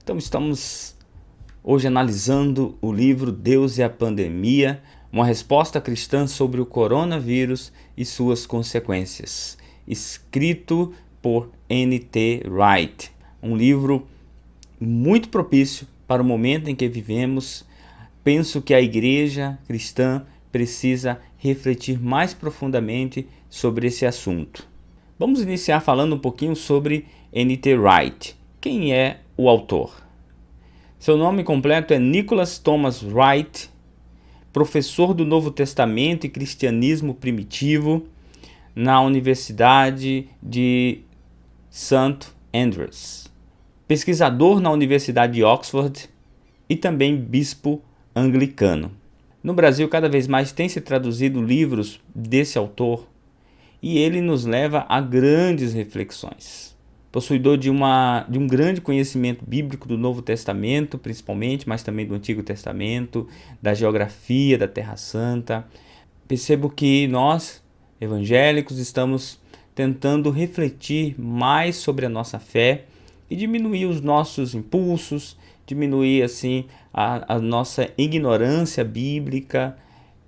Então estamos hoje analisando o livro Deus e a Pandemia, uma resposta cristã sobre o coronavírus e suas consequências, escrito por N.T. Wright, um livro muito propício para o momento em que vivemos. Penso que a igreja cristã precisa refletir mais profundamente sobre esse assunto. Vamos iniciar falando um pouquinho sobre N.T. Wright. Quem é o autor? Seu nome completo é Nicholas Thomas Wright, professor do Novo Testamento e Cristianismo Primitivo na Universidade de St. Andrews, pesquisador na Universidade de Oxford e também bispo anglicano. No Brasil, cada vez mais tem se traduzido livros desse autor e ele nos leva a grandes reflexões. Possuidor de um grande conhecimento bíblico do Novo Testamento, principalmente, mas também do Antigo Testamento, da geografia da Terra Santa. Percebo que nós, evangélicos, estamos tentando refletir mais sobre a nossa fé e diminuir os nossos impulsos, diminuir assim a nossa ignorância bíblica.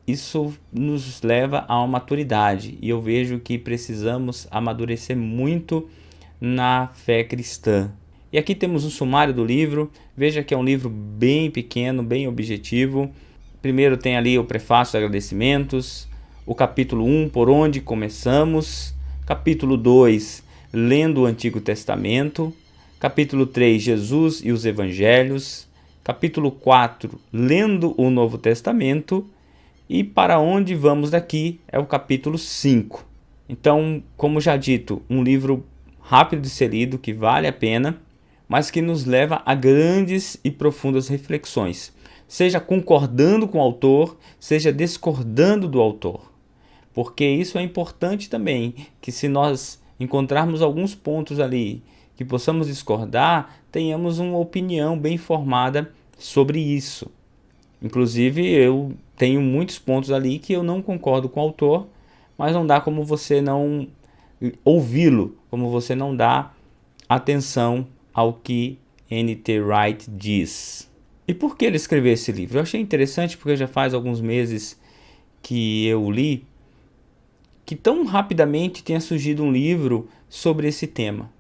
Isso nos leva a uma maturidade e eu vejo que precisamos amadurecer muito na fé cristã. E aqui temos um sumário do livro. Veja que é um livro bem pequeno, bem objetivo. Primeiro tem ali o prefácio de agradecimentos, o capítulo 1, por onde começamos, capítulo 2, lendo o Antigo Testamento, capítulo 3, Jesus e os Evangelhos, capítulo 4, lendo o Novo Testamento, e para onde vamos daqui é o capítulo 5. Então, como já dito, um livro rápido de ser lido, que vale a pena, mas que nos leva a grandes e profundas reflexões, seja concordando com o autor, seja discordando do autor. Porque isso é importante também, que se nós encontrarmos alguns pontos ali que possamos discordar, tenhamos uma opinião bem formada sobre isso. Inclusive, eu tenho muitos pontos ali que eu não concordo com o autor, mas não dá como você não ouvi-lo, como você não dá atenção ao que N.T. Wright diz. E por que ele escreveu esse livro? Eu achei interessante porque já faz alguns meses que eu li que tão rapidamente tenha surgido um livro sobre esse tema.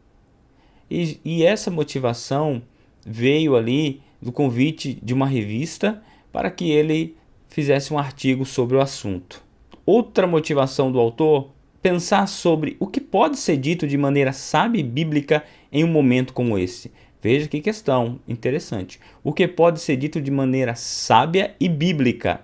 E essa motivação veio ali do convite de uma revista para que ele fizesse um artigo sobre o assunto. Outra motivação do autor: pensar sobre o que pode ser dito de maneira sábia e bíblica em um momento como esse. Veja que questão interessante. O que pode ser dito de maneira sábia e bíblica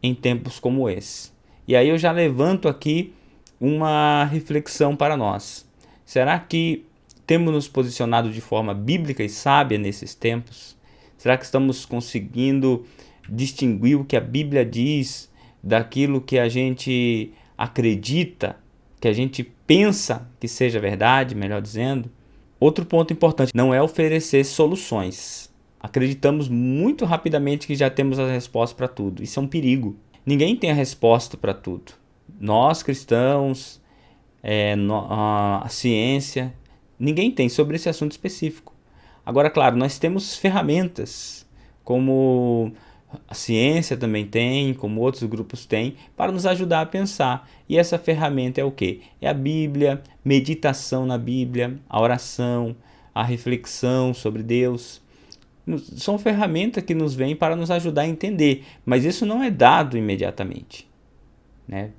em tempos como esse? E aí eu já levanto aqui uma reflexão para nós. Será que temos nos posicionado de forma bíblica e sábia nesses tempos? Será que estamos conseguindo distinguir o que a Bíblia diz daquilo que a gente acredita, que a gente pensa que seja verdade, melhor dizendo? Outro ponto importante, não é oferecer soluções. Acreditamos muito rapidamente que já temos as respostas para tudo. Isso é um perigo. Ninguém tem a resposta para tudo. Nós, cristãos, a ciência, ninguém tem sobre esse assunto específico. Agora, claro, nós temos ferramentas, como a ciência também tem, como outros grupos têm, para nos ajudar a pensar. E essa ferramenta é o quê? É a Bíblia, meditação na Bíblia, a oração, a reflexão sobre Deus. São ferramentas que nos vêm para nos ajudar a entender, mas isso não é dado imediatamente, né,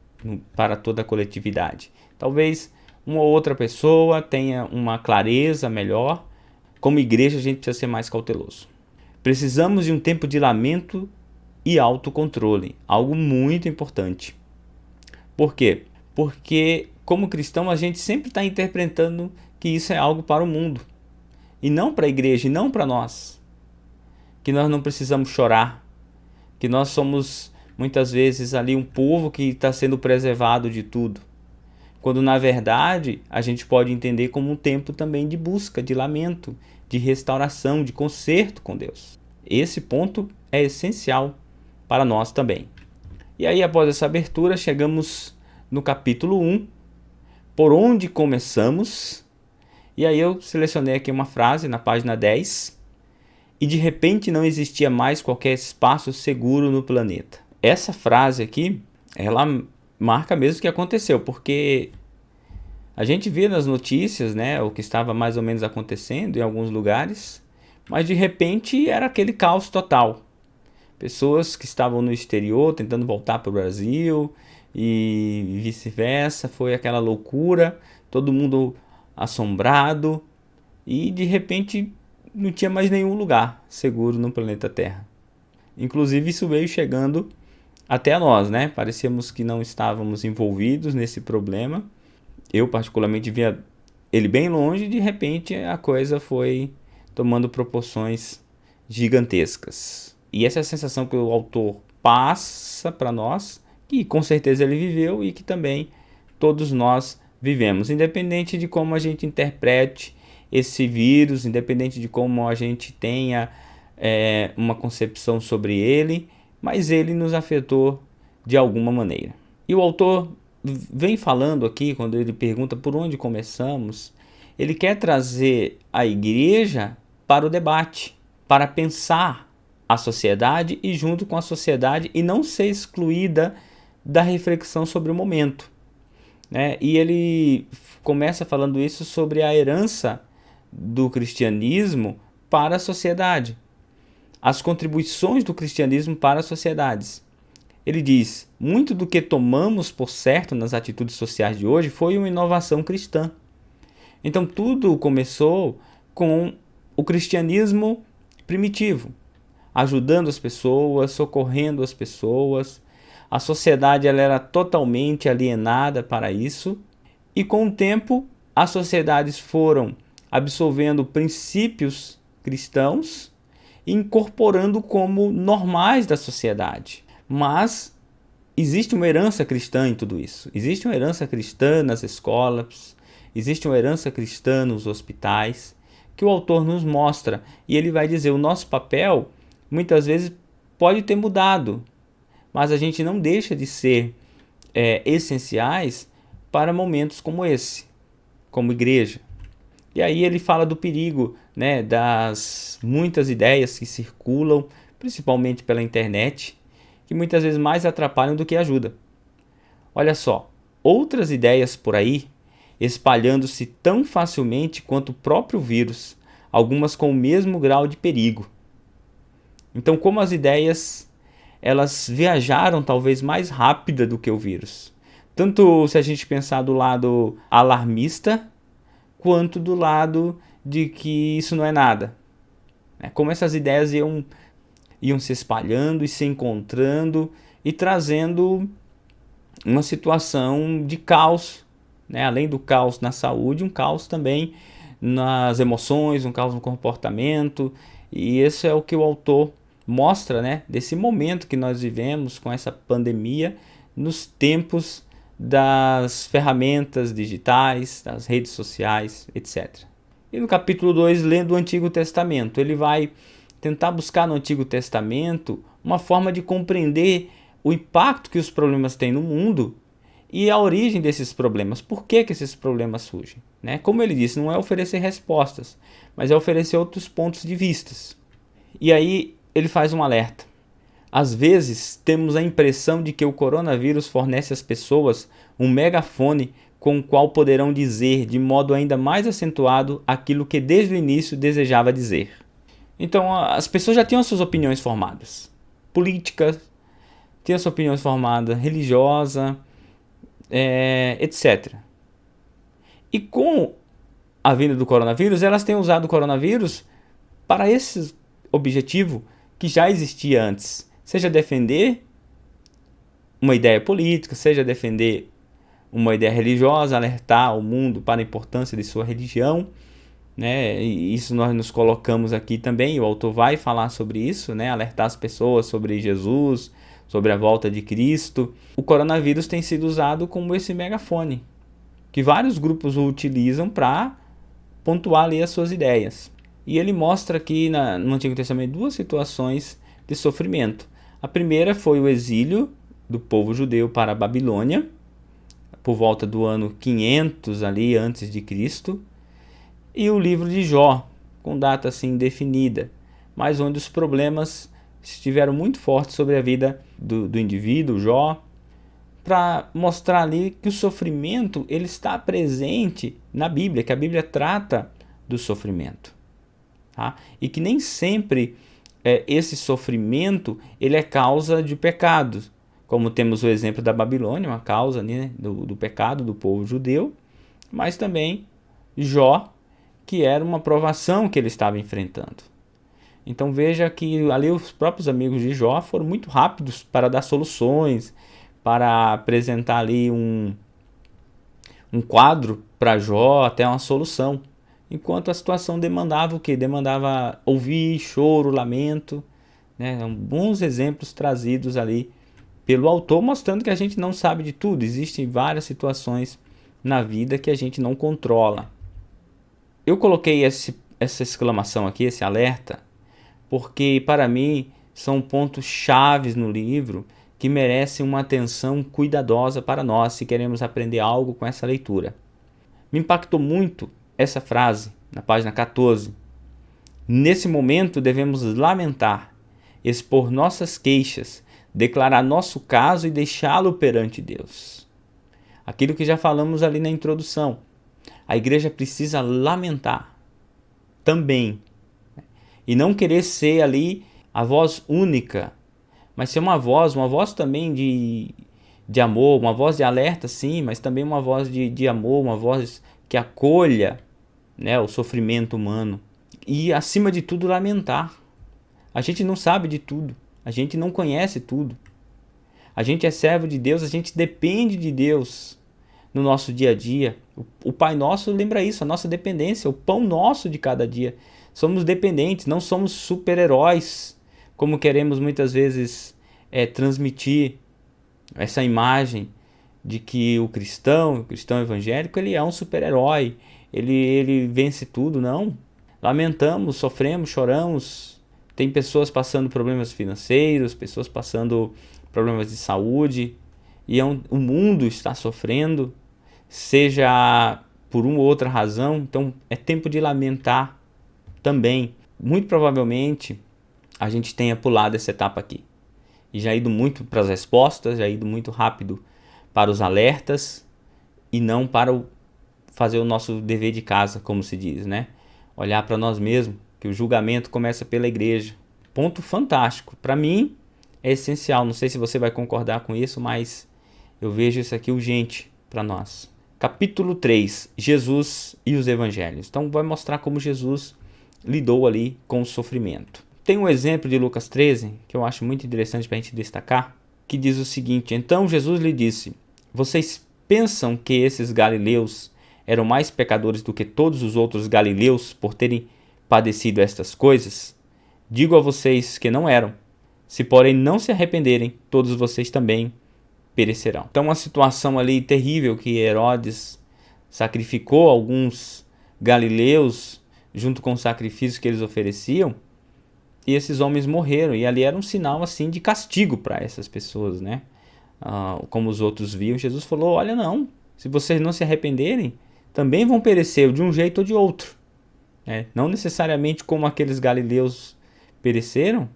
para toda a coletividade. Talvez uma ou outra pessoa tenha uma clareza melhor. Como igreja, a gente precisa ser mais cauteloso. Precisamos de um tempo de lamento e autocontrole, algo muito importante. Por quê? Porque, como cristão, a gente sempre está interpretando que isso é algo para o mundo, e não para a igreja, e não para nós. Que nós não precisamos chorar, que nós somos, muitas vezes, ali um povo que está sendo preservado de tudo. Quando, na verdade, a gente pode entender como um tempo também de busca, de lamento, de restauração, de conserto com Deus. Esse ponto é essencial para nós também. E aí, após essa abertura, chegamos no capítulo 1, por onde começamos. E aí eu selecionei aqui uma frase na página 10, e de repente não existia mais qualquer espaço seguro no planeta. Essa frase aqui, ela marca mesmo o que aconteceu, porque a gente vê nas notícias, né, o que estava mais ou menos acontecendo em alguns lugares, mas de repente era aquele caos total. Pessoas que estavam no exterior tentando voltar para o Brasil e vice-versa, foi aquela loucura, todo mundo assombrado e de repente não tinha mais nenhum lugar seguro no planeta Terra. Inclusive isso veio chegando até nós, né? Parecíamos que não estávamos envolvidos nesse problema. Eu particularmente via ele bem longe e de repente a coisa foi tomando proporções gigantescas. E essa é a sensação que o autor passa para nós, que com certeza ele viveu e que também todos nós vivemos, independente de como a gente interprete esse vírus, independente de como a gente tenha uma concepção sobre ele, mas ele nos afetou de alguma maneira. E o autor vem falando aqui, quando ele pergunta por onde começamos, ele quer trazer a igreja para o debate, para pensar a sociedade e junto com a sociedade e não ser excluída da reflexão sobre o momento, né? E ele começa falando isso sobre a herança do cristianismo para a sociedade, as contribuições do cristianismo para as sociedades. Ele diz: muito do que tomamos por certo nas atitudes sociais de hoje foi uma inovação cristã. Então tudo começou com o cristianismo primitivo, ajudando as pessoas, socorrendo as pessoas. A sociedade ela era totalmente alienada para isso. E com o tempo, as sociedades foram absorvendo princípios cristãos e incorporando como normais da sociedade. Mas existe uma herança cristã em tudo isso. Existe uma herança cristã nas escolas, existe uma herança cristã nos hospitais, que o autor nos mostra. E ele vai dizer, o nosso papel muitas vezes pode ter mudado, mas a gente não deixa de ser essenciais para momentos como esse, como igreja. E aí ele fala do perigo, né, das muitas ideias que circulam, principalmente pela internet, que muitas vezes mais atrapalham do que ajudam. Olha só, outras ideias por aí, espalhando-se tão facilmente quanto o próprio vírus, algumas com o mesmo grau de perigo. Então, como as ideias, elas viajaram talvez mais rápida do que o vírus. Tanto se a gente pensar do lado alarmista, quanto do lado de que isso não é nada. Como essas ideias iam se espalhando e se encontrando e trazendo uma situação de caos, né? Além do caos na saúde, um caos também nas emoções, um caos no comportamento. E isso é o que o autor mostra, né? Desse momento que nós vivemos com essa pandemia, nos tempos das ferramentas digitais, das redes sociais, etc. E no capítulo 2, lendo o Antigo Testamento, ele vai tentar buscar no Antigo Testamento uma forma de compreender o impacto que os problemas têm no mundo e a origem desses problemas. Por que esses problemas surgem? Né? Como ele disse, não é oferecer respostas, mas é oferecer outros pontos de vista. E aí ele faz um alerta. Às vezes temos a impressão de que o coronavírus fornece às pessoas um megafone com o qual poderão dizer de modo ainda mais acentuado aquilo que desde o início desejava dizer. Então as pessoas já tinham suas opiniões formadas. Políticas, tinham sua opinião formada, religiosa, etc. E com a vinda do coronavírus, elas têm usado o coronavírus para esse objetivo que já existia antes. Seja defender uma ideia política, seja defender uma ideia religiosa, alertar o mundo para a importância de sua religião, né? E isso nós nos colocamos aqui também, o autor vai falar sobre isso, né? Alertar as pessoas sobre Jesus, sobre a volta de Cristo. O coronavírus tem sido usado como esse megafone, que vários grupos o utilizam para pontuar ali as suas ideias. E ele mostra aqui no Antigo Testamento duas situações de sofrimento. A primeira foi o exílio do povo judeu para a Babilônia, por volta do ano 500 ali antes de Cristo, e o livro de Jó, com data assim definida, mas onde os problemas estiveram muito fortes sobre a vida do indivíduo, Jó, para mostrar ali que o sofrimento ele está presente na Bíblia, que a Bíblia trata do sofrimento, tá? E que nem sempre esse sofrimento ele é causa de pecados, como temos o exemplo da Babilônia, uma causa, né, do pecado do povo judeu, mas também Jó, que era uma provação que ele estava enfrentando. Então veja que ali os próprios amigos de Jó foram muito rápidos para dar soluções, para apresentar ali um quadro para Jó, até uma solução. Enquanto a situação demandava o quê? Demandava ouvir, choro, lamento, né? Bons exemplos trazidos ali pelo autor, mostrando que a gente não sabe de tudo. Existem várias situações na vida que a gente não controla. Eu coloquei essa exclamação aqui, esse alerta, porque para mim são pontos chaves no livro que merecem uma atenção cuidadosa para nós se queremos aprender algo com essa leitura. Me impactou muito essa frase na página 14. Nesse momento devemos lamentar, expor nossas queixas, declarar nosso caso e deixá-lo perante Deus. Aquilo que já falamos ali na introdução. A igreja precisa lamentar também. E não querer ser ali a voz única, mas ser uma voz também de amor, uma voz de alerta sim, mas também uma voz de amor, uma voz que acolha, né, o sofrimento humano. E acima de tudo lamentar. A gente não sabe de tudo, a gente não conhece tudo. A gente é servo de Deus, a gente depende de Deus no nosso dia a dia. O Pai Nosso lembra isso, a nossa dependência, o pão nosso de cada dia. Somos dependentes, não somos super-heróis, como queremos muitas vezes transmitir essa imagem de que o cristão evangélico, ele é um super-herói, ele vence tudo. Não. Lamentamos, sofremos, choramos. Tem pessoas passando problemas financeiros, pessoas passando problemas de saúde, e o mundo está sofrendo, seja por uma ou outra razão. Então é tempo de lamentar também. Muito provavelmente a gente tenha pulado essa etapa aqui e já ido muito para as respostas, já ido muito rápido para os alertas e não para fazer o nosso dever de casa, como se diz, né? Olhar para nós mesmos, que o julgamento começa pela igreja. Ponto fantástico. Para mim é essencial. Não sei se você vai concordar com isso, mas eu vejo isso aqui urgente para nós. Capítulo 3, Jesus e os Evangelhos. Então vai mostrar como Jesus lidou ali com o sofrimento. Tem um exemplo de Lucas 13, que eu acho muito interessante para a gente destacar, que diz o seguinte: então Jesus lhe disse, vocês pensam que esses galileus eram mais pecadores do que todos os outros galileus por terem padecido estas coisas? Digo a vocês que não eram. Se porém não se arrependerem, todos vocês também perecerão. Então uma situação ali terrível, que Herodes sacrificou alguns galileus junto com o sacrifício que eles ofereciam, e esses homens morreram, e ali era um sinal assim de castigo para essas pessoas, né? Como os outros viam, Jesus falou, olha, não, se vocês não se arrependerem, também vão perecer de um jeito ou de outro, né? Não necessariamente como aqueles galileus pereceram,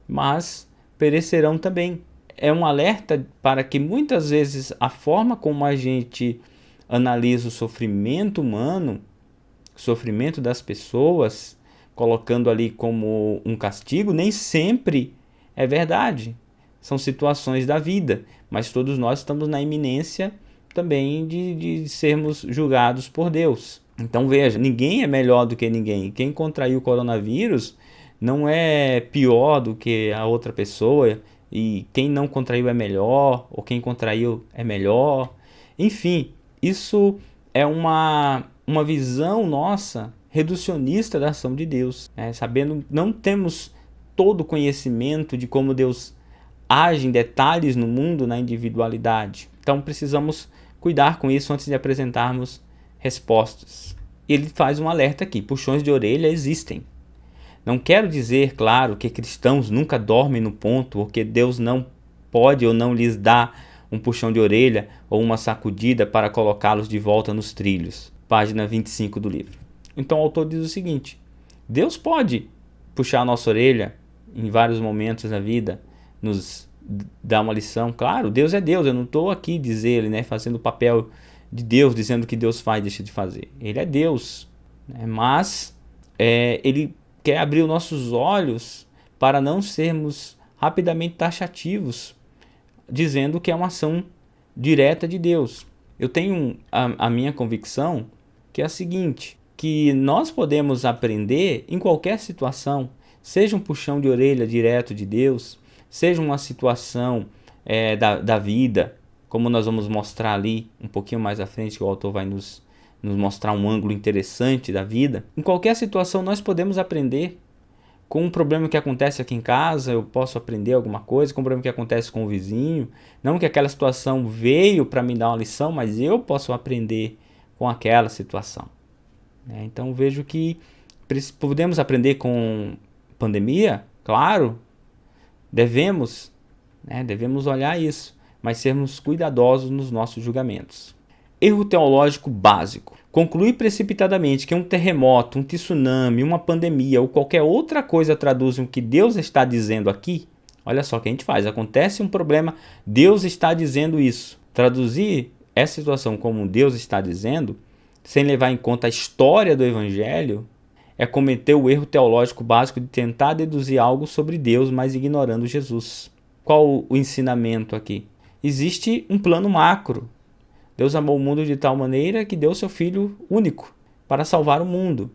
mas perecerão também. É um alerta para que muitas vezes a forma como a gente analisa o sofrimento humano, o sofrimento das pessoas, colocando ali como um castigo, nem sempre é verdade. São situações da vida, mas todos nós estamos na iminência também de sermos julgados por Deus. Então veja, ninguém é melhor do que ninguém. Quem contraiu o coronavírus não é pior do que a outra pessoa, e quem não contraiu é melhor, ou quem contraiu é melhor. Enfim, isso é uma visão nossa reducionista da ação de Deus, né? Sabendo, não temos todo o conhecimento de como Deus age em detalhes no mundo, na individualidade. Então precisamos cuidar com isso antes de apresentarmos respostas. Ele faz um alerta aqui: puxões de orelha existem. Não quero dizer, claro, que cristãos nunca dormem no ponto, ou que Deus não pode ou não lhes dá um puxão de orelha ou uma sacudida para colocá-los de volta nos trilhos. Página 25 do livro. Então o autor diz o seguinte: Deus pode puxar a nossa orelha em vários momentos da vida, nos dá uma lição. Claro, Deus é Deus, eu não estou aqui dizer, né, fazendo o papel de Deus, dizendo que Deus faz, deixa de fazer. Ele é Deus, né? Mas Ele quer abrir os nossos olhos para não sermos rapidamente taxativos, dizendo que é uma ação direta de Deus. Eu tenho a minha convicção, que é a seguinte, que nós podemos aprender em qualquer situação, seja um puxão de orelha direto de Deus, seja uma situação da vida, como nós vamos mostrar ali um pouquinho mais à frente, que o autor vai nos mostrar um ângulo interessante da vida. Em qualquer situação nós podemos aprender. Com um problema que acontece aqui em casa, eu posso aprender alguma coisa. Com um problema que acontece com o vizinho, não que aquela situação veio para me dar uma lição, mas eu posso aprender com aquela situação. Então vejo que podemos aprender com pandemia, claro, devemos olhar isso, mas sermos cuidadosos nos nossos julgamentos. Erro teológico básico. Concluir precipitadamente que um terremoto, um tsunami, uma pandemia ou qualquer outra coisa traduzem o que Deus está dizendo aqui. Olha só o que a gente faz. Acontece um problema, Deus está dizendo isso. Traduzir essa situação como Deus está dizendo, sem levar em conta a história do Evangelho, é cometer o erro teológico básico de tentar deduzir algo sobre Deus, mas ignorando Jesus. Qual o ensinamento aqui? Existe um plano macro. Deus amou o mundo de tal maneira que deu seu Filho único para salvar o mundo.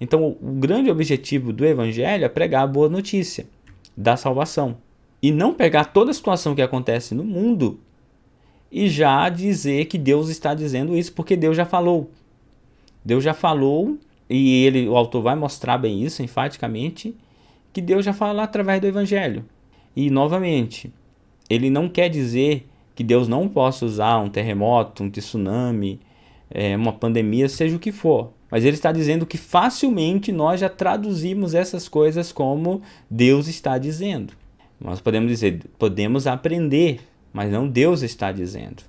Então, o grande objetivo do Evangelho é pregar a boa notícia da salvação. E não pegar toda a situação que acontece no mundo e já dizer que Deus está dizendo isso, porque Deus já falou. Deus já falou, e o autor vai mostrar bem isso enfaticamente, que Deus já fala através do Evangelho. E, novamente, ele não quer dizer que Deus não possa usar um terremoto, um tsunami, uma pandemia, seja o que for. Mas ele está dizendo que facilmente nós já traduzimos essas coisas como Deus está dizendo. Nós podemos dizer, podemos aprender, mas não Deus está dizendo.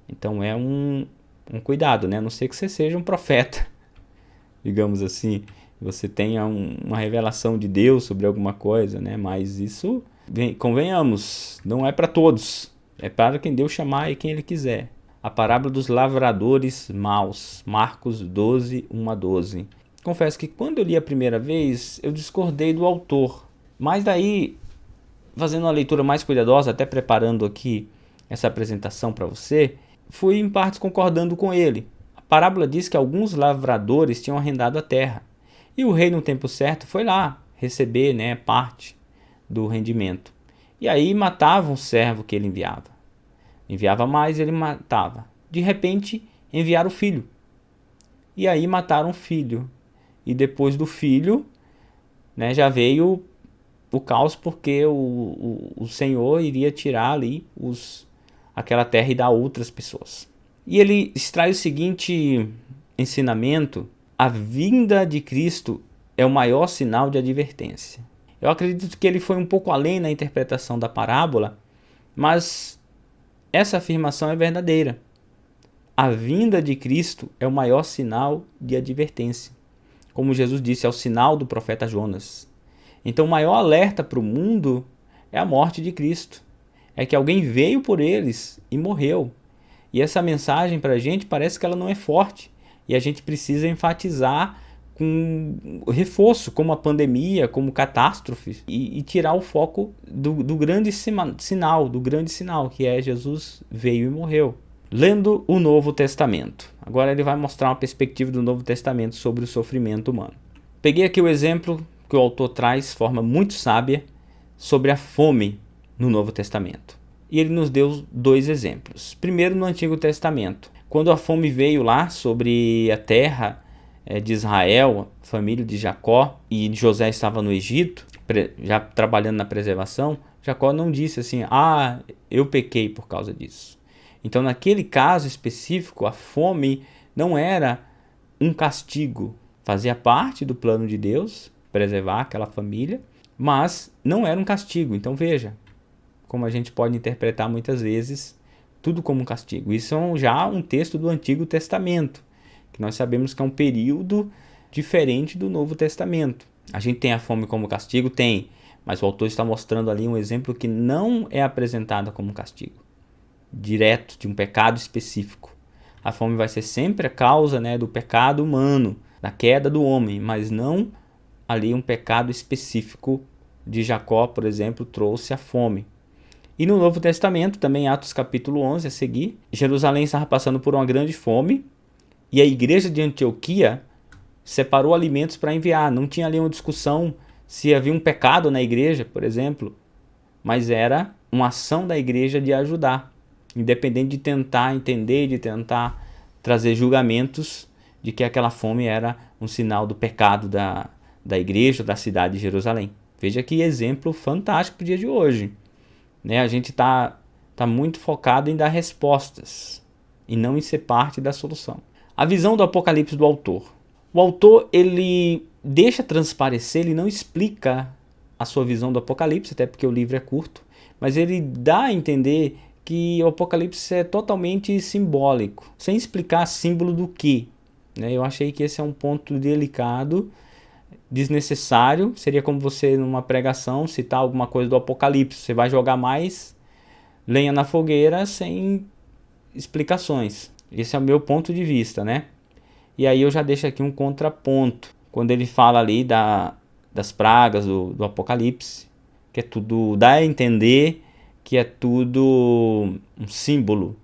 Então é um cuidado, né? A não ser que você seja um profeta, digamos assim, você tenha uma revelação de Deus sobre alguma coisa, né? Mas isso, convenhamos, não é para todos. É para quem Deus chamar e quem Ele quiser. A parábola dos lavradores maus, Marcos 12, 1 a 12. Confesso que quando eu li a primeira vez, eu discordei do autor. Mas daí, fazendo uma leitura mais cuidadosa, até preparando aqui essa apresentação para você, fui em partes concordando com ele. A parábola diz que alguns lavradores tinham arrendado a terra. E o rei, no tempo certo, foi lá receber, né, parte do rendimento. E aí matava um servo que ele enviava. Enviava mais, ele matava. De repente, enviaram o filho. E aí mataram o filho. E depois do filho, né, já veio o caos, porque o Senhor iria tirar ali aquela terra e dar a outras pessoas. E ele extrai o seguinte ensinamento: a vinda de Cristo é o maior sinal de advertência. Eu acredito que ele foi um pouco além na interpretação da parábola, mas essa afirmação é verdadeira. A vinda de Cristo é o maior sinal de advertência. Como Jesus disse, é o sinal do profeta Jonas. Então o maior alerta para o mundo é a morte de Cristo. É que alguém veio por eles e morreu. E essa mensagem para a gente parece que ela não é forte. E a gente precisa enfatizar com reforço, como a pandemia, como catástrofe, e tirar o foco do grande sinal, que é Jesus veio e morreu. Lendo o Novo Testamento. Agora ele vai mostrar uma perspectiva do Novo Testamento sobre o sofrimento humano. Peguei aqui o exemplo que o autor traz de forma muito sábia sobre a fome no Novo Testamento. E ele nos deu dois exemplos. Primeiro, no Antigo Testamento, quando a fome veio lá sobre a terra de Israel, família de Jacó, e José estava no Egito, já trabalhando na preservação, Jacó não disse assim, eu pequei por causa disso. Então, naquele caso específico, a fome não era um castigo, fazia parte do plano de Deus, preservar aquela família, mas não era um castigo. Então veja, como a gente pode interpretar muitas vezes tudo como um castigo. Isso é já um texto do Antigo Testamento, que nós sabemos que é um período diferente do Novo Testamento. A gente tem a fome como castigo? Tem, mas o autor está mostrando ali um exemplo que não é apresentado como castigo, direto de um pecado específico. A fome vai ser sempre a causa, né, do pecado humano, da queda do homem, mas não ali um pecado específico de Jacó, por exemplo, trouxe a fome. E no Novo Testamento, também Atos capítulo 11 a seguir, Jerusalém estava passando por uma grande fome e a igreja de Antioquia separou alimentos para enviar. Não tinha ali uma discussão se havia um pecado na igreja, por exemplo, mas era uma ação da igreja de ajudar, independente de tentar entender, de tentar trazer julgamentos de que aquela fome era um sinal do pecado da igreja, da cidade de Jerusalém. Veja que exemplo fantástico para o dia de hoje. Né? A gente tá muito focado em dar respostas e não em ser parte da solução. A visão do Apocalipse do autor. O autor, ele deixa transparecer, ele não explica a sua visão do Apocalipse, até porque o livro é curto, mas ele dá a entender que o Apocalipse é totalmente simbólico, sem explicar símbolo do que. Né? Eu achei que esse é um ponto delicado, desnecessário. Seria como você numa pregação citar alguma coisa do Apocalipse, você vai jogar mais lenha na fogueira sem explicações. Esse é o meu ponto de vista, né? E aí eu já deixo aqui um contraponto, quando ele fala ali das pragas do Apocalipse, que é tudo, dá a entender que é tudo um símbolo.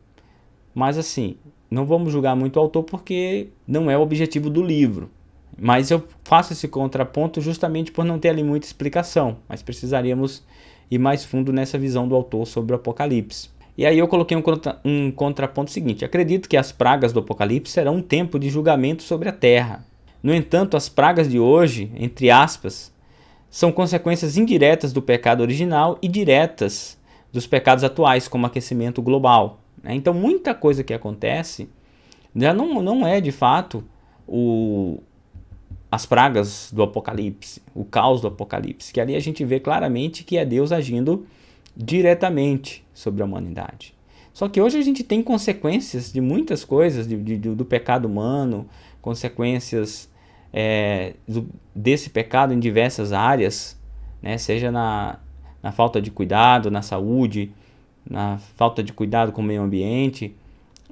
Mas assim, não vamos julgar muito o autor porque não é o objetivo do livro. Mas eu faço esse contraponto justamente por não ter ali muita explicação, mas precisaríamos ir mais fundo nessa visão do autor sobre o Apocalipse. E aí eu coloquei um contraponto seguinte: acredito que as pragas do Apocalipse serão um tempo de julgamento sobre a terra. No entanto, as pragas de hoje, entre aspas, são consequências indiretas do pecado original e diretas dos pecados atuais, como aquecimento global. Então muita coisa que acontece já não é de fato as pragas do Apocalipse, o caos do Apocalipse, que ali a gente vê claramente que é Deus agindo diretamente sobre a humanidade. Só que hoje a gente tem consequências de muitas coisas, do pecado humano, consequências desse pecado em diversas áreas, né? Seja na falta de cuidado, na saúde, na falta de cuidado com o meio ambiente.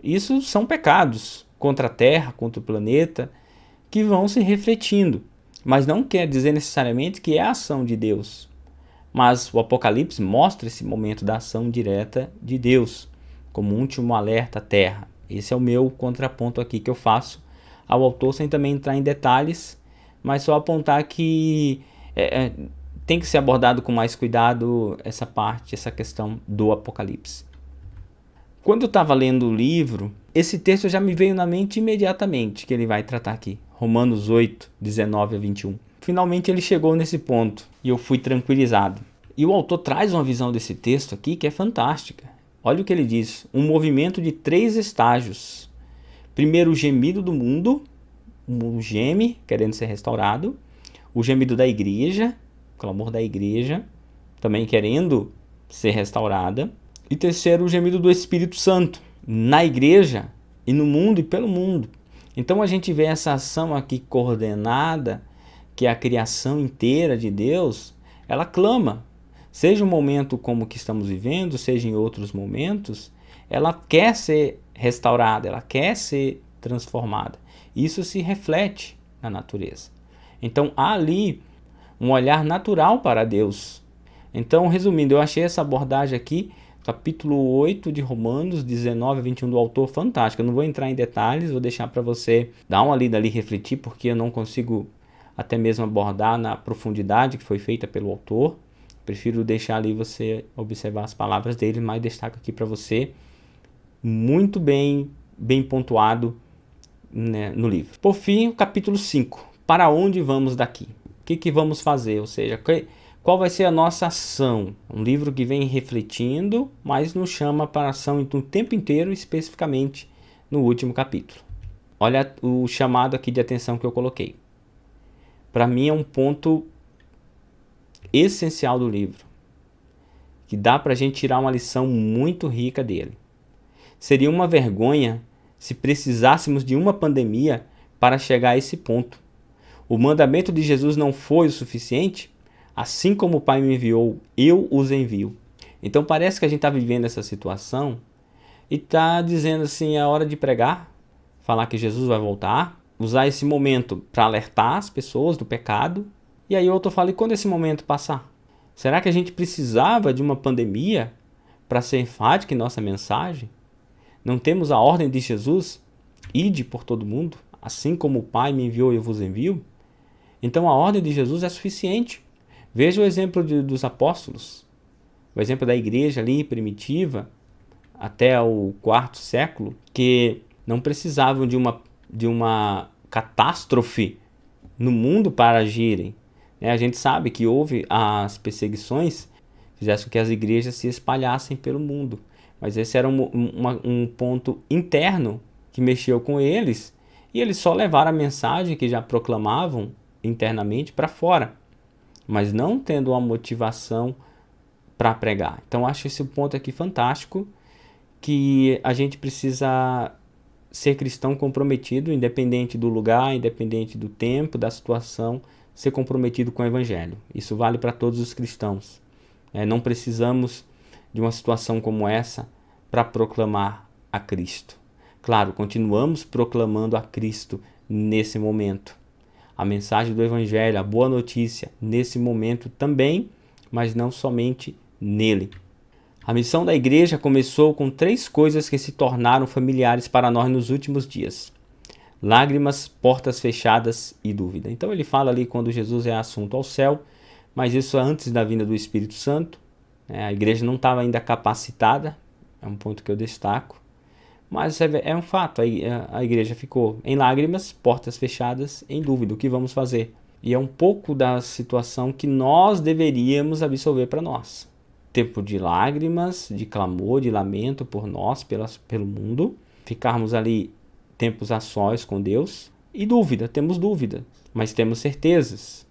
Isso são pecados contra a terra, contra o planeta, que vão se refletindo, mas não quer dizer necessariamente que é a ação de Deus. Mas o Apocalipse mostra esse momento da ação direta de Deus, como último alerta à terra. Esse é o meu contraponto aqui que eu faço ao autor, sem também entrar em detalhes, mas só apontar que tem que ser abordado com mais cuidado essa parte, essa questão do Apocalipse. Quando eu estava lendo o livro, esse texto já me veio na mente imediatamente, que ele vai tratar aqui. Romanos 8, 19 a 21. Finalmente ele chegou nesse ponto e eu fui tranquilizado. E o autor traz uma visão desse texto aqui que é fantástica. Olha o que ele diz: um movimento de 3 estágios. Primeiro, o gemido do mundo, o mundo geme, querendo ser restaurado. O gemido da igreja, o clamor da igreja, também querendo ser restaurada. E terceiro, o gemido do Espírito Santo, na igreja e no mundo e pelo mundo. Então a gente vê essa ação aqui coordenada, que é a criação inteira de Deus, ela clama. Seja um momento como o que estamos vivendo, seja em outros momentos, ela quer ser restaurada, ela quer ser transformada. Isso se reflete na natureza. Então há ali um olhar natural para Deus. Então, resumindo, eu achei essa abordagem aqui, capítulo 8 de Romanos, 19 a 21 do autor, fantástica. Eu não vou entrar em detalhes, vou deixar para você dar uma lida ali, refletir, porque eu não consigo até mesmo abordar na profundidade que foi feita pelo autor. Prefiro deixar ali você observar as palavras dele, mas destaco aqui para você, muito bem pontuado, né, no livro. Por fim, o capítulo 5. Para onde vamos daqui? O que vamos fazer? Ou seja, qual vai ser a nossa ação? Um livro que vem refletindo, mas nos chama para a ação o tempo inteiro, especificamente no último capítulo. Olha o chamado aqui de atenção que eu coloquei. Para mim é um ponto essencial do livro, que dá para a gente tirar uma lição muito rica dele. Seria uma vergonha se precisássemos de uma pandemia para chegar a esse ponto. O mandamento de Jesus não foi o suficiente? Assim como o Pai me enviou, eu os envio. Então parece que a gente está vivendo essa situação e está dizendo assim, é hora de pregar, falar que Jesus vai voltar, usar esse momento para alertar as pessoas do pecado. E aí outro fala, e quando esse momento passar? Será que a gente precisava de uma pandemia para ser enfático em nossa mensagem? Não temos a ordem de Jesus? Ide por todo mundo, assim como o Pai me enviou, eu vos envio? Então a ordem de Jesus é suficiente. Veja o exemplo dos apóstolos, o exemplo da igreja ali primitiva, até o quarto século, que não precisavam de uma catástrofe no mundo para agirem. A gente sabe que houve as perseguições, fizessem com que as igrejas se espalhassem pelo mundo. Mas esse era um ponto interno que mexeu com eles, e eles só levaram a mensagem que já proclamavam internamente para fora, mas não tendo uma motivação para pregar. Então acho esse ponto aqui fantástico, que a gente precisa ser cristão comprometido, independente do lugar, independente do tempo, da situação, ser comprometido com o evangelho. Isso vale para todos os cristãos. Não precisamos de uma situação como essa para proclamar a Cristo. Claro, continuamos proclamando a Cristo nesse momento. A mensagem do evangelho, a boa notícia, nesse momento também, mas não somente nele. A missão da igreja começou com 3 coisas que se tornaram familiares para nós nos últimos dias: lágrimas, portas fechadas e dúvida. Então ele fala ali quando Jesus é assunto ao céu, mas isso antes da vinda do Espírito Santo. A igreja não estava ainda capacitada, é um ponto que eu destaco, mas é um fato, a igreja ficou em lágrimas, portas fechadas, em dúvida, o que vamos fazer? E é um pouco da situação que nós deveríamos absorver para nós. Tempo de lágrimas, de clamor, de lamento por nós, pelo mundo, ficarmos ali tempos a sós com Deus, e dúvida, temos dúvida, mas temos certezas.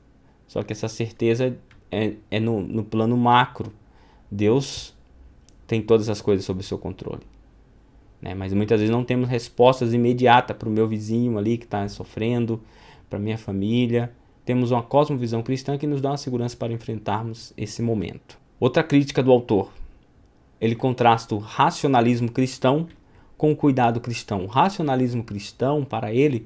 Só que essa certeza é no plano macro. Deus tem todas as coisas sob o seu controle, mas muitas vezes não temos respostas imediatas para o meu vizinho ali que está sofrendo, para a minha família. Temos uma cosmovisão cristã que nos dá uma segurança para enfrentarmos esse momento. Outra crítica do autor, ele contrasta o racionalismo cristão com o cuidado cristão. O racionalismo cristão, para ele,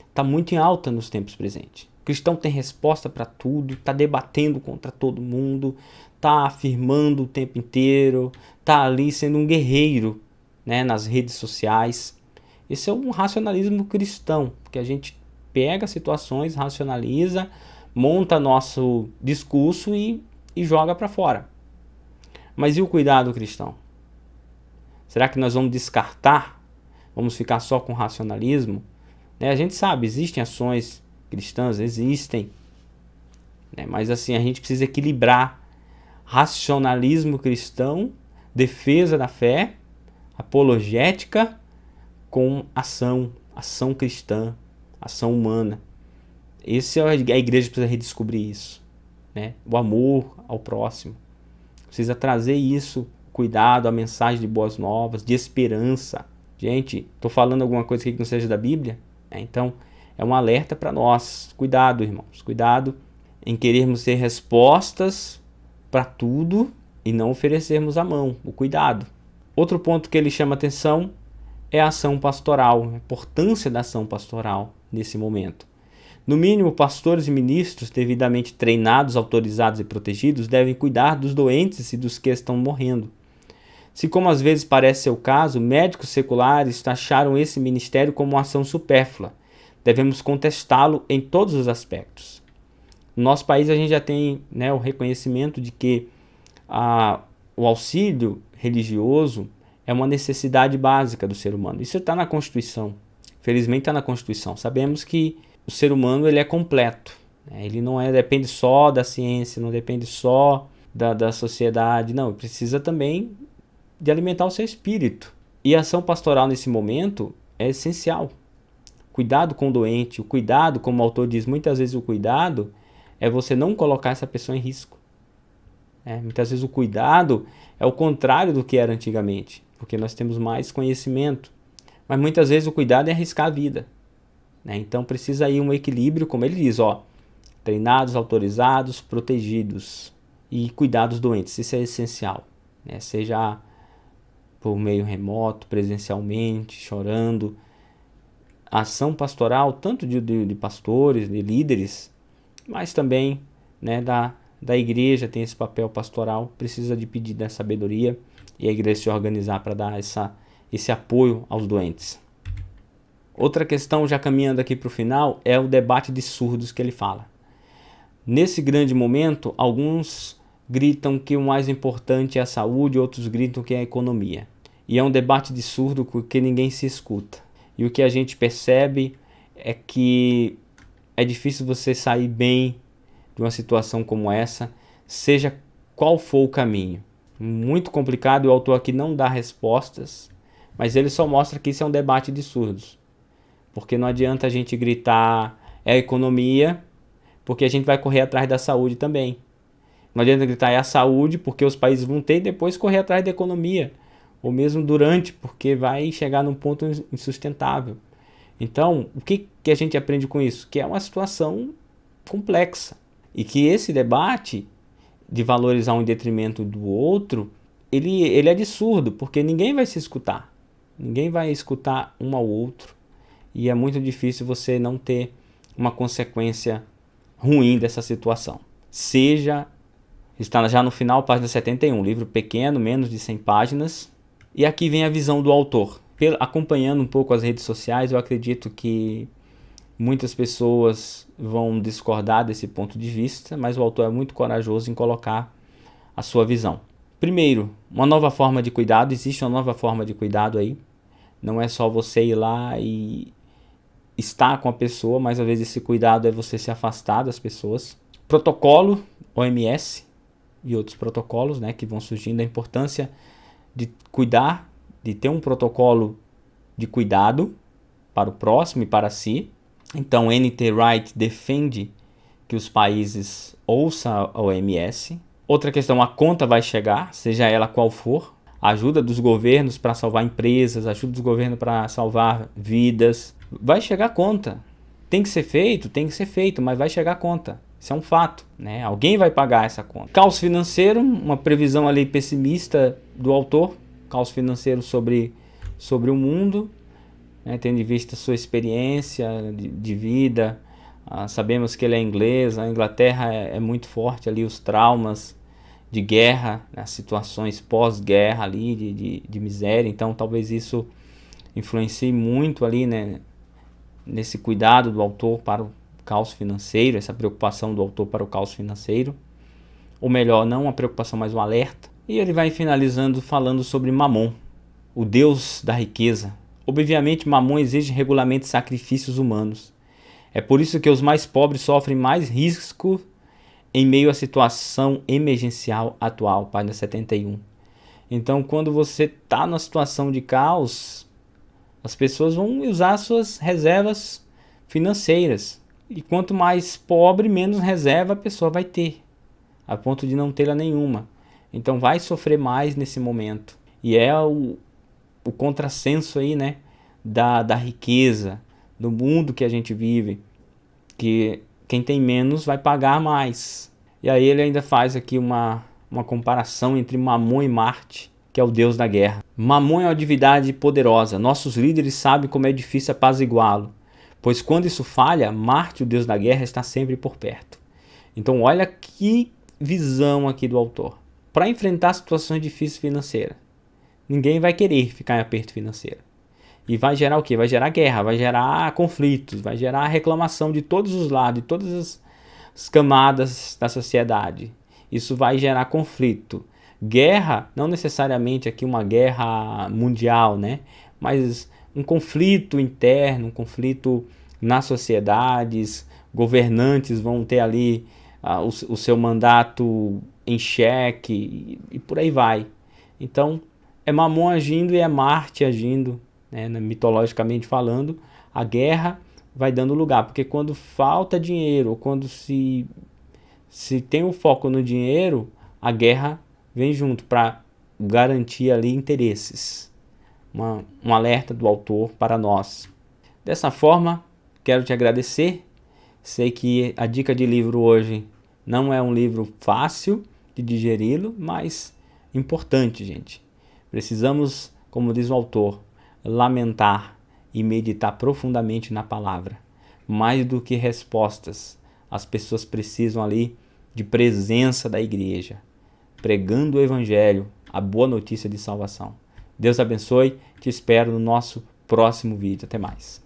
está muito em alta nos tempos presentes. O cristão tem resposta para tudo, está debatendo contra todo mundo, está afirmando o tempo inteiro, está ali sendo um guerreiro, nas redes sociais. Esse é um racionalismo cristão, porque a gente pega situações, racionaliza, monta nosso discurso e joga para fora. Mas e o cuidado cristão? Será que nós vamos descartar? Vamos ficar só com racionalismo? A gente sabe, existem ações cristãs, existem, mas assim, a gente precisa equilibrar racionalismo cristão, defesa da fé, apologética, com ação cristã, ação humana. A igreja precisa redescobrir isso, o amor ao próximo. Precisa trazer isso, cuidado, a mensagem de boas novas, de esperança. Gente, estou falando alguma coisa aqui que não seja da Bíblia? Então, é um alerta para nós. Cuidado, irmãos. Cuidado em querermos ter respostas para tudo e não oferecermos a mão. O cuidado. Outro ponto que ele chama atenção é a ação pastoral. A importância da ação pastoral nesse momento. No mínimo, pastores e ministros devidamente treinados, autorizados e protegidos devem cuidar dos doentes e dos que estão morrendo. Se, como às vezes parece ser o caso, médicos seculares taxaram esse ministério como uma ação supérflua, devemos contestá-lo em todos os aspectos. No nosso país a gente já tem o reconhecimento de que o auxílio religioso é uma necessidade básica do ser humano. Isso está na Constituição. Felizmente está na Constituição. Sabemos que o ser humano ele é completo. Ele não depende só da ciência, não depende só da sociedade. Não, precisa também de alimentar o seu espírito. E a ação pastoral nesse momento é essencial. Cuidado com o doente, o cuidado, como o autor diz, muitas vezes o cuidado é você não colocar essa pessoa em risco. Muitas vezes o cuidado é o contrário do que era antigamente, porque nós temos mais conhecimento. Mas muitas vezes o cuidado é arriscar a vida. né? Então precisa aí um equilíbrio, como ele diz, treinados, autorizados, protegidos e cuidar dos doentes. Isso é essencial, né? Seja por meio remoto, presencialmente, chorando. A ação pastoral, tanto de pastores, de líderes, mas também, né, da igreja tem esse papel pastoral, precisa de pedir da sabedoria e a igreja se organizar para dar esse apoio aos doentes. Outra questão, já caminhando aqui para o final, é o debate de surdos que ele fala. Nesse grande momento, alguns gritam que o mais importante é a saúde, outros gritam que é a economia. E é um debate de surdo porque ninguém se escuta. E o que a gente percebe é que é difícil você sair bem de uma situação como essa, seja qual for o caminho. Muito complicado, o autor aqui não dá respostas, mas ele só mostra que isso é um debate de surdos. Porque não adianta a gente gritar é a economia, porque a gente vai correr atrás da saúde também. Não adianta gritar é a saúde, porque os países vão ter e depois correr atrás da economia. Ou mesmo durante, porque vai chegar num ponto insustentável. Então, o que a gente aprende com isso? Que é uma situação complexa. E que esse debate de valorizar um em detrimento do outro, ele é de surdo, porque ninguém vai se escutar. Ninguém vai escutar um ao outro. E é muito difícil você não ter uma consequência ruim dessa situação. Está já no final, página 71, livro pequeno, menos de 100 páginas. E aqui vem a visão do autor. Acompanhando um pouco as redes sociais, eu acredito que muitas pessoas vão discordar desse ponto de vista, mas o autor é muito corajoso em colocar a sua visão. Primeiro, uma nova forma de cuidado. Existe uma nova forma de cuidado aí. Não é só você ir lá e estar com a pessoa, mas às vezes esse cuidado é você se afastar das pessoas. Protocolo, OMS e outros protocolos, né, que vão surgindo. A importância de cuidar, de ter um protocolo de cuidado para o próximo e para si. Então, N.T. Wright defende que os países ouçam a OMS. Outra questão, a conta vai chegar, seja ela qual for. A ajuda dos governos para salvar empresas, a ajuda dos governos para salvar vidas. Vai chegar a conta. Tem que ser feito, mas vai chegar a conta. Isso é um fato, né? Alguém vai pagar essa conta. Caos financeiro, uma previsão ali pessimista do autor. Caos financeiro sobre o mundo, né? Tendo em vista sua experiência de vida. Sabemos que ele é inglês, a Inglaterra é muito forte ali, os traumas de guerra, as situações pós-guerra ali, de miséria. Então talvez isso influencie muito ali, né, nesse cuidado do autor para o caos financeiro, essa preocupação do autor para o caos financeiro. Ou melhor, não uma preocupação, mas um alerta. E ele vai finalizando falando sobre Mamon, o deus da riqueza. Obviamente, Mamon exige regularmente sacrifícios humanos. É por isso que os mais pobres sofrem mais risco em meio à situação emergencial atual, página 71. Então, quando você está numa situação de caos, as pessoas vão usar suas reservas financeiras. E quanto mais pobre, menos reserva a pessoa vai ter, a ponto de não tê-la nenhuma. Então vai sofrer mais nesse momento. E é o contrassenso aí, né, da riqueza, do mundo que a gente vive, que quem tem menos vai pagar mais. E aí ele ainda faz aqui uma comparação entre Mamon e Marte, que é o deus da guerra. Mamon é uma divindade poderosa. Nossos líderes sabem como é difícil apaziguá-lo, pois quando isso falha, Marte, o deus da guerra, está sempre por perto. Então olha que visão aqui do autor. Para enfrentar situações difíceis financeiras, ninguém vai querer ficar em aperto financeiro. E vai gerar o quê? Vai gerar guerra, vai gerar conflitos, vai gerar reclamação de todos os lados, de todas as camadas da sociedade. Isso vai gerar conflito. Guerra, não necessariamente aqui uma guerra mundial, né? Mas um conflito interno, um conflito nas sociedades. Governantes vão ter ali o seu mandato em xeque e por aí vai. Então, é Mamon agindo e é Marte agindo, né? Mitologicamente falando, a guerra vai dando lugar, porque quando falta dinheiro, ou quando se tem o foco no dinheiro, a guerra vem junto para garantir ali interesses. Um alerta do autor para nós. Dessa forma, quero te agradecer. Sei que a dica de livro hoje não é um livro fácil de digeri-lo, mas importante, gente. Precisamos, como diz o autor, lamentar e meditar profundamente na palavra. Mais do que respostas, as pessoas precisam ali de presença da igreja, pregando o evangelho, a boa notícia de salvação. Deus abençoe, te espero no nosso próximo vídeo. Até mais.